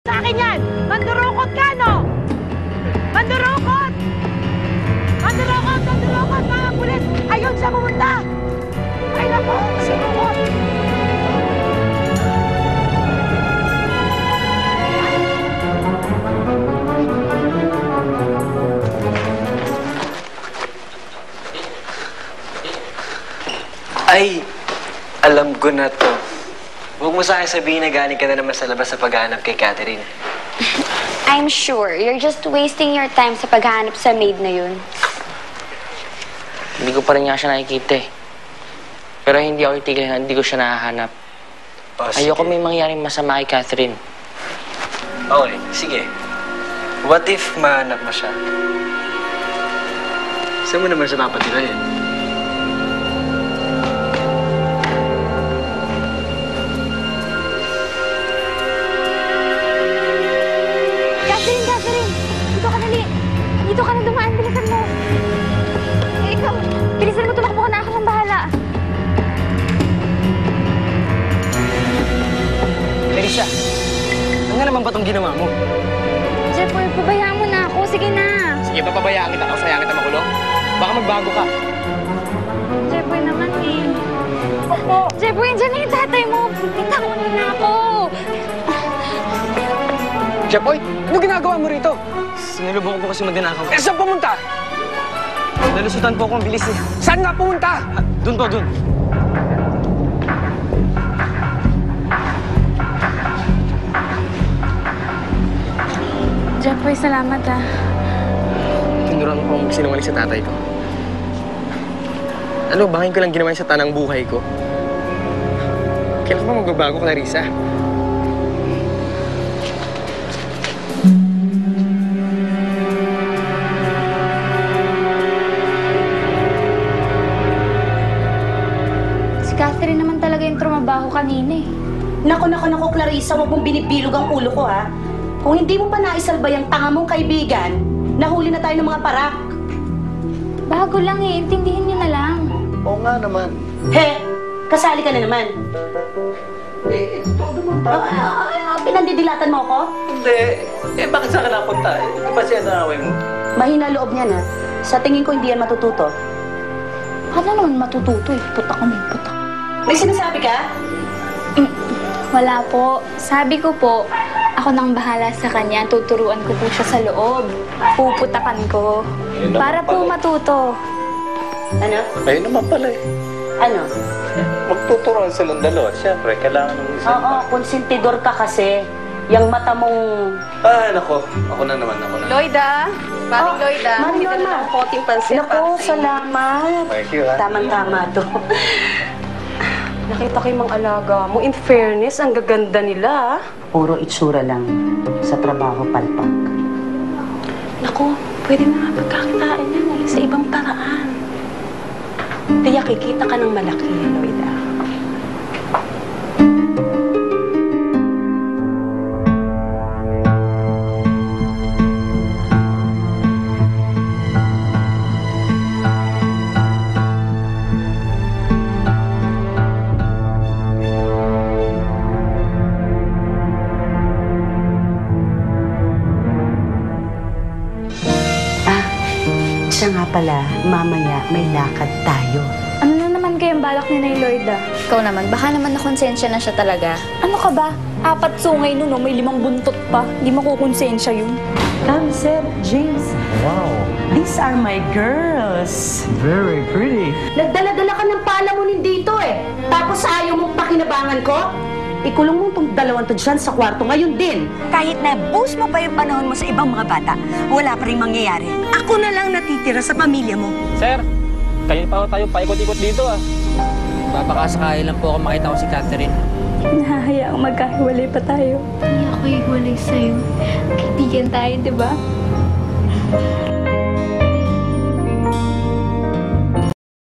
Sa akin yan! Mandurukot ka, no? Mandurukot! Mandurukot! Mandurukot, mga pulis! Ayun siya pumunta! Ay, naku! Mandurukot! Ay, alam ko na to. Huwag mo sa akin sabihin na galing ka na naman sa labas sa paghahanap kay Catherine. I'm sure you're just wasting your time sa paghahanap sa maid na yun. Hindi ko pa rin nga siya nakikita eh. Pero hindi ako itigil na hindi ko siya nahahanap. Oh, Ayoko may mangyaring masama kay Catherine. Okay, sige. What if mahanap mo siya? Saan mo naman siya papatirahin? Catherine! Dito ka dali! Dito ka na dumaan, bilisan mo! Ikaw, bilisan mo, tumakbo ka na, ako nang bahala. Larissa, ano nga naman ba itong ginawa mo? Jeffoy, pabayaan mo na ako, sige na! Sige, papabayaan kita o sayang kita makulong. Baka magbago ka. Jeffoy naman eh. Jeffoy, andyan na yung tatay mo! Bitawan mo na ako! Jepoy, ano ginagawa mo rito? Sinalubong ko kasi magnanakaw. Eh, saan pumunta? Nalusutan po akong bilis eh. Saan nga pumunta? Doon po, doon. Jeffoy, salamat ah. Tinuruan ko akong sinungaling sa tatay ko. Ano, bahayin ko lang ginawa sa tanang buhay ko. Kailan ka ba magbabago, Clarissa? Si Catherine naman talaga yung trumabaho kanina eh. Naku, Clarissa, huwag mong binibilog ang ulo ko, ha? Kung hindi mo pa naisalba yung tanga mong kaibigan, nahuli na tayo ng mga parak. Bago lang eh, intindihin niyo na lang. Oo nga naman. He, kasali ka na naman. Eh, ito naman tayo. Pinandidilatan mo ako? Hindi. Eh, bakit saan ka napunta? Eh, di ba siya naaway mo? Mahina loob niyan, ha? Sa tingin ko, hindi yan matututo. Paano naman matututo eh? Putak kami, putak. May sinasabi ka? Wala po. Sabi ko po, ako nang bahala sa kanya. Tuturuan ko po siya sa loob. Puputakan ko. Yun naman Para po pala. matuto. Ano? Ayun naman pala eh. Ano? Magtuturuan silang dalawa. Siyempre, kailangan ng isa. Oo, konsentidor ka kasi. Yang mata mong... Ah, nako. Ako na naman, ako na. Lloyda, Maring Lloyda, Maring dito Lloyda. na ng konting pansit Naku, para sa inyo. salamat. Thank you, ha? Tamang-tama to. Nakita ko yung mga alaga mo. In fairness, ang gaganda nila. Puro itsura lang. Sa trabaho palpak. Naku, pwede na nga pagkakitaan yan eh, sa ibang paraan. Kaya kikita ka ng malaki, Lloyda. Siya nga pala, mamaya may lakad tayo. Ano na naman kayang balak ni Nay Lloyda? Ikaw naman, baka naman nakonsensya na siya talaga. Ano ka ba? 4 sungay nun, no? May 5 buntot pa. Hindi makukonsensya yun. Come, Sir James. Wow, These are my girls. very pretty. Nagdala-dala ka ng palamunin dito eh. Tapos ayaw mong pakinabangan ko? Ikulong mo itong dalawang to dyan sa kwarto ngayon din. Kahit na boost mo pa yung panahon mo sa ibang mga bata, wala pa rin mangyayari. Ako na lang natitira sa pamilya mo. Sir, kayo pa tayo paikot-ikot dito ah. Papakasakay lang po ako makita ko si Catherine. Nahahayaang magkahiwalay pa tayo. Hindi ako hiwalay sa'yo. Kaibigan tayo, di ba?